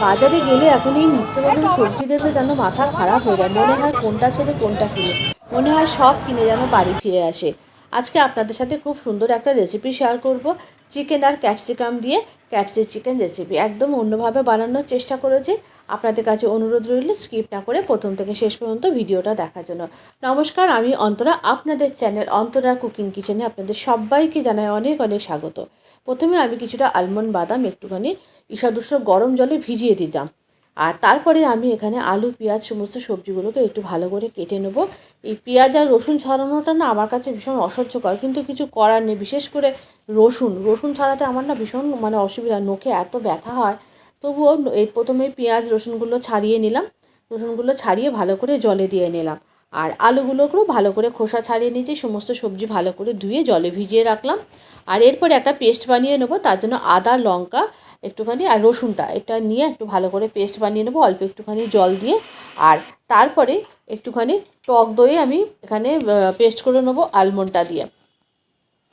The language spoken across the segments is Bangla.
বাজারে গেলে এখন এই নিত্য নতুন সবজি দেখলে যেন মাথা খারাপ হয়ে যায়, মনে হয় কোনটা ছেড়ে কোনটা কিনে, মনে হয় সব কিনে যেন বাড়ি ফিরে আসে। আজকে আপনাদের সাথে খুব সুন্দর একটা রেসিপি শেয়ার করব, চিকেন আর ক্যাপসিকাম দিয়ে ক্যাপসি চিকেন রেসিপি। একদম অন্যভাবে বানানোর চেষ্টা করেছি। আপনাদের কাছে অনুরোধ রইল স্কিপ না করে প্রথম থেকে শেষ পর্যন্ত ভিডিওটা দেখার জন্য। নমস্কার, আমি অন্তরা, আপনাদের চ্যানেল অন্তরা কুকিং কিচেনে আপনাদের সবাইকে জানাই অনেক অনেক স্বাগত। প্রথমে আমি কিছুটা আলমন্ড বাদাম একটুখানি ঈষদুষ্ণ গরম জলে ভিজিয়ে দিতাম, আর তারপরে আমি এখানে আলু পেঁয়াজ সমস্ত সবজিগুলোকে একটু ভালো করে কেটে নেবো। এই পেঁয়াজ আর রসুন ছাড়ানোটা না আমার কাছে ভীষণ অসহ্যকর, কিন্তু কিছু করার নেই। বিশেষ করে রসুন ছাড়াতে আমার না ভীষণ অসুবিধা, নখে এত ব্যথা হয়। তবুও এই প্রথমে পেঁয়াজ রসুনগুলো ছাড়িয়ে নিলাম, রসুনগুলো ছাড়িয়ে ভালো করে জলে দিয়ে নিলাম। আর আলুগুলোকেও ভালো করে খোসা ছাড়িয়ে নিয়েছি, সমস্ত সবজি ভালো করে ধুয়ে জলে ভিজিয়ে রাখলাম। আর এরপরে একটা পেস্ট বানিয়ে নেবো, তার জন্য আদা লঙ্কা একটুখানি আর রসুনটা এটা নিয়ে একটু ভালো করে পেস্ট বানিয়ে নেবো অল্প একটুখানি জল দিয়ে। আর তারপরে একটুখানি টক দই আমি এখানে পেস্ট করে নেবো আলমন্ডটা দিয়ে।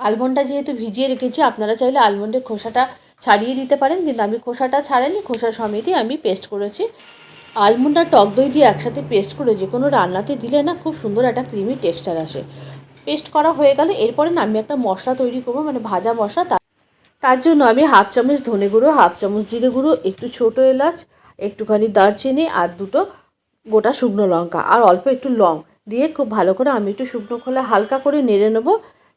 আলমন্ডটা যেহেতু ভিজিয়ে রেখেছি, আপনারা চাইলে আলমন্ডের খোসাটা ছাড়িয়ে দিতে পারেন, কিন্তু আমি খোসাটা ছাড়াইনি, খোসা সমেতই আমি পেস্ট করেছি। আলমন্ড আর টক দই দিয়ে একসাথে পেস্ট করে যে কোনো রান্নাতে দিলে না খুব সুন্দর একটা ক্রিমি টেক্সচার আসে। পেস্ট করা হয়ে গেলে এরপরে না আমি একটা মশলা তৈরি করবো, ভাজা মশলা। তার জন্য আমি হাফ চামচ ধনে গুঁড়ো, হাফ চামচ জিরে গুঁড়ো, একটু ছোটো এলাচ, একটুখানি দারচিনি আর দুটো গোটা শুকনো লঙ্কা আর অল্প একটু লং দিয়ে খুব ভালো করে আমি একটু শুকনো খোলা হালকা করে নেড়ে নেবো।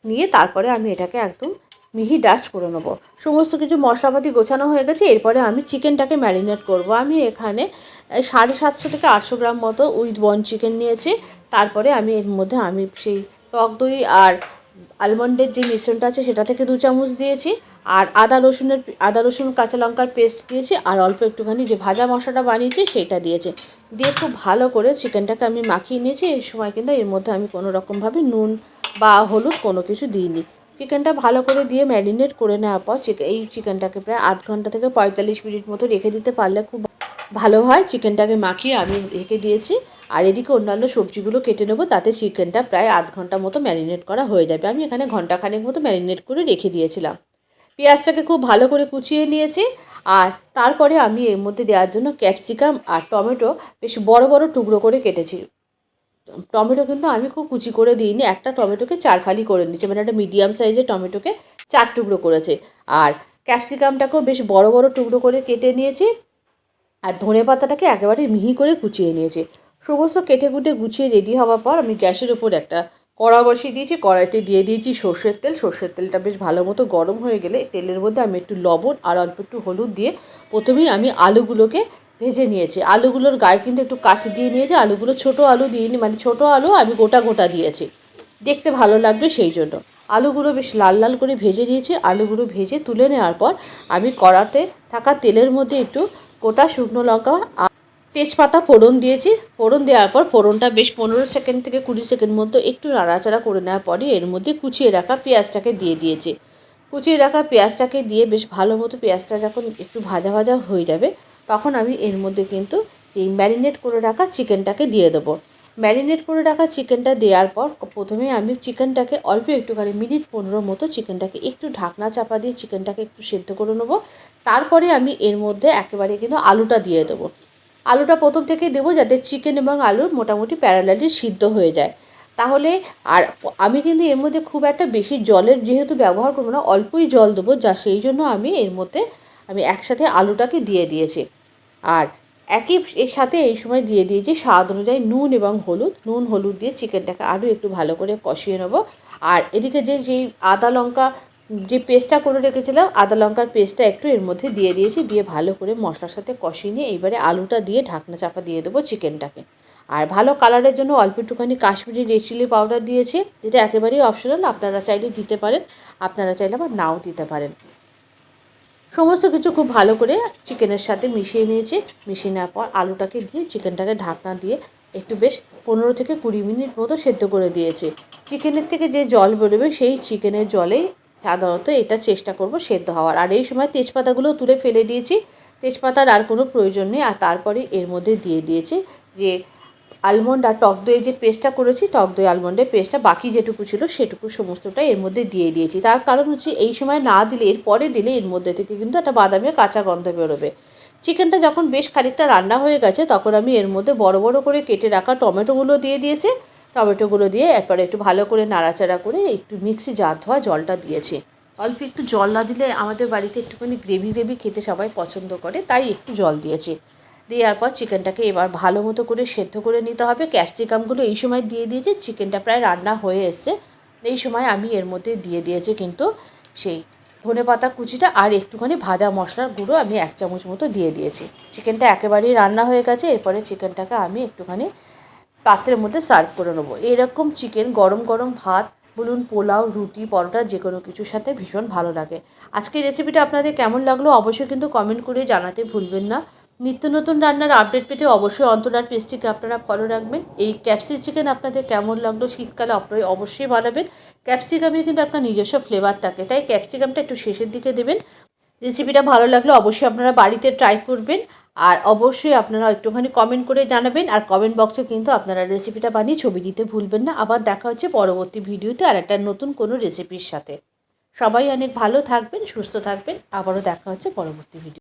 নিয়ে তারপরে আমি এটাকে একদম মিহি ডাস্ট করে নেবো। সমস্ত কিছু মশলাপাতি গোছানো হয়ে গেছে। এরপরে আমি চিকেনটাকে ম্যারিনেট করব। আমি এখানে 750 থেকে 800 গ্রাম মতো উইথ বন চিকেন নিয়েছি। তারপরে আমি এর মধ্যে আমি সেই টক দই আর আলমন্ডের যে মিশ্রণটা আছে সেটা থেকে 2 চামচ দিয়েছি। আর আদা রসুন কাঁচা লঙ্কার পেস্ট দিয়েছি, আর অল্প একটুখানি যে ভাজা মশলাটা বানিয়েছি সেইটা দিয়েছি। দিয়ে খুব ভালো করে চিকেনটাকে আমি মাখিয়ে নিয়েছি। এই সময় কিন্তু এর মধ্যে আমি কোনো রকমভাবে নুন বা হলুদ কোনো কিছু দিইনি। চিকেনটা ভালো করে দিয়ে ম্যারিনেট করে নেওয়ার পর এই চিকেনটাকে প্রায় আধ ঘন্টা থেকে 45 মিনিট মতো রেখে দিতে পারলে খুব ভালো হয়। চিকেনটাকে মাখিয়ে আমি রেখে দিয়েছি। আর এদিকে অন্যান্য সবজিগুলো কেটে নেবো, তাতে চিকেনটা প্রায় আধ ঘন্টা মতো ম্যারিনেট করা হয়ে যাবে। আমি এখানে ঘন্টাখানেক মতো ম্যারিনেট করে রেখে দিয়েছিলাম। পেঁয়াজটাকে খুব ভালো করে কুচিয়ে নিয়েছি। আর তারপরে আমি এর মধ্যে দেওয়ার জন্য ক্যাপসিকাম আর টমেটো বেশ বড় বড় টুকরো করে কেটেছি। টমেটো কিন্তু আমি খুব কুচি করে দিইনি, একটা টমেটোকে 4 ফালি করে নিচ্ছি, একটা মিডিয়াম সাইজের টমেটোকে 4 টুকরো করেছে। আর ক্যাপসিকামটাকেও বেশ বড় বড় টুকরো করে কেটে নিয়েছি। আর ধনেপাতাটাকে একেবারে মিহি করে কুচিয়ে নিয়েছি। সমস্ত কেটে কুটে গুছিয়ে রেডি হওয়ার পর আমি গ্যাসের ওপর একটা কড়া বসিয়ে দিয়েছি। কড়াইতে দিয়ে দিয়েছি সর্ষের তেল। সর্ষের তেলটা বেশ ভালো মতো গরম হয়ে গেলে তেলের মধ্যে আমি একটু লবণ আর অল্প একটু হলুদ দিয়ে প্রথমেই আমি আলুগুলোকে ভেজে নিয়েছি। আলুগুলোর গায়ে কিন্তু একটু কাট দিয়ে নিয়েছি। আলুগুলো ছোটো আলু দিইনি, ছোটো আলু আমি গোটা গোটা দিয়েছি, দেখতে ভালো লাগবে সেই জন্য। আলুগুলো বেশ লাল লাল করে ভেজে নিয়েছি। আলুগুলো ভেজে তুলে নেওয়ার পর আমি কড়াতে থাকা তেলের মধ্যে একটু গোটা শুকনো লঙ্কা আর তেজপাতা ফোড়ন দিয়েছি। ফোড়ন দেওয়ার পর ফোড়নটা বেশ 15 সেকেন্ড থেকে 20 সেকেন্ড মতো একটু নাড়াচাড়া করে নেওয়ার পরে এর মধ্যে কুচিয়ে রাখা পেঁয়াজটাকে দিয়ে দিয়েছি। কুচিয়ে রাখা পেঁয়াজটাকে দিয়ে বেশ ভালো মতো পেঁয়াজটা যখন একটু ভাজা ভাজা হয়ে যাবে, তখন আমি এর মধ্যে কিন্তু এই ম্যারিনেট করে রাখা চিকেনটাকে দিয়ে দেবো। ম্যারিনেট করে রাখা চিকেনটা দেওয়ার পর প্রথমে আমি চিকেনটাকে অল্প একটুখানি মিনিট 15 মতো চিকেনটাকে একটু ঢাকনা চাপা দিয়ে চিকেনটাকে একটু সেদ্ধ করে নেবো। তারপরে আমি এর মধ্যে একেবারে কিন্তু আলুটা দিয়ে দেবো। আলুটা প্রথম থেকেই দেবো যাতে চিকেন এবং আলু মোটামুটি প্যারালালি সিদ্ধ হয়ে যায়। তাহলে আর আমি কিন্তু এর মধ্যে খুব একটা বেশি জলের যেহেতু ব্যবহার করবো না, অল্পই জল দেবো, যা সেই জন্য আমি এর মধ্যে একসাথে আলুটাকে দিয়ে দিয়েছি। আর এর সাথে এই সময় দিয়ে দিয়েছি স্বাদ অনুযায়ী নুন এবং হলুদ দিয়ে চিকেনটাকে আরও একটু ভালো করে কষিয়ে নেবো। আর এদিকে যেই আদা লঙ্কা যে পেস্টটা করে রেখেছিলাম, আদা লঙ্কার পেস্টটা একটু এর মধ্যে দিয়ে দিয়েছি। দিয়ে ভালো করে মশলার সাথে কষিয়ে নিয়ে এইবারে আলুটা দিয়ে ঢাকনা চাপা দিয়ে দেবো চিকেনটাকে। আর ভালো কালারের জন্য অল্প একটুখানি কাশ্মীরি রেড চিলি পাউডার দিয়েছি, যেটা একেবারেই অপশনাল, আপনারা চাইলে দিতে পারেন, আপনারা চাইলে আবার নাও দিতে পারেন। সমস্ত কিছু খুব ভালো করে চিকেনের সাথে মিশিয়ে নিয়েছি। মিশিয়ে নেওয়ার পর আলুটাকে দিয়ে চিকেনটাকে ঢাকনা দিয়ে একটু বেশ 15 থেকে 20 মিনিট মতো সেদ্ধ করে দিয়েছি। চিকেনের থেকে যে জল বেরোবে সেই চিকেনের জলেই সাধারণত এটা চেষ্টা করব সেদ্ধ হওয়ার। আর এই সময় তেজপাতাগুলো তুলে ফেলে দিয়েছি, তেজপাতার আর কোনো প্রয়োজন নেই। আর তারপরে এর মধ্যে দিয়ে দিয়েছি যে আলমন্ড আর টক দই যে পেস্টটা করেছি, টক দই আলমন্ডের পেস্টটা বাকি যেটুকু ছিল সেটুকু সমস্তটা এর মধ্যে দিয়ে দিয়েছি। তার কারণ হচ্ছে এই সময় না দিলে, এর পরে দিলে এর মধ্যে থেকে কিন্তু একটা বাদামের কাঁচা গন্ধ বেরোবে। চিকেনটা যখন বেশ খানিকটা রান্না হয়ে গেছে তখন আমি এর মধ্যে বড় বড় করে কেটে রাখা টমেটোগুলো দিয়ে দিয়েছি। টমেটোগুলো দিয়ে এরপরে একটু ভালো করে নাড়াচাড়া করে একটু মিক্সি জার ধোয়া জলটা দিয়েছি। অল্প একটু জল না দিলে আমাদের বাড়িতে একটুখানি গ্রেভি গ্রেভি খেতে সবাই পছন্দ করে, তাই একটু জল দিয়েছি। দেওয়ার পর চিকেনটাকে এবার ভালো মতো করে সেদ্ধ করে নিতে হবে। ক্যাপসিকামগুলো এই সময় দিয়ে দিয়েছি, চিকেনটা প্রায় রান্না হয়ে এসছে। এই সময় আমি এর মধ্যে দিয়ে দিয়েছি কিন্তু সেই ধনেপাতা কুচিটা আর একটুখানি ভাজা মশলার গুঁড়ো আমি 1 চামচ মতো দিয়ে দিয়েছি। চিকেনটা একেবারেই রান্না হয়ে গেছে। এরপরে চিকেনটাকে আমি একটুখানি পাত্রের মধ্যে সার্ভ করে নেবো। এরকম চিকেন গরম গরম ভাত বলুন, পোলাও, রুটি, পরোটা যে কোনো কিছুর সাথে ভীষণ ভালো লাগে। আজকের রেসিপিটা আপনাদের কেমন লাগলো অবশ্যই কিন্তু কমেন্ট করে জানাতে ভুলবেন না। নিত্য নতুন রান্নার আপডেট পেতে অবশ্যই অন্তরার পেজটিকে আপনারা ফলো রাখবেন। এই ক্যাপসি চিকেন আপনাদের কেমন লাগলো শীতকালে আপনারা অবশ্যই বানাবেন। ক্যাপসিকামে কিন্তু আপনার নিজস্ব ফ্লেভার থাকে, তাই ক্যাপসিকামটা একটু শেষের দিকে দেবেন। রেসিপিটা ভালো লাগলে অবশ্যই আপনারা বাড়িতে ট্রাই করবেন, আর অবশ্যই আপনারা একটুখানি কমেন্ট করে জানাবেন। আর কমেন্ট বক্সে কিন্তু আপনারা রেসিপিটা বানিয়ে ছবি দিতে ভুলবেন না। আবার দেখা হচ্ছে পরবর্তী ভিডিওতে আর একটা নতুন কোনো রেসিপির সাথে। সবাই অনেক ভালো থাকবেন, সুস্থ থাকবেন। আবারও দেখা হচ্ছে পরবর্তী ভিডিও।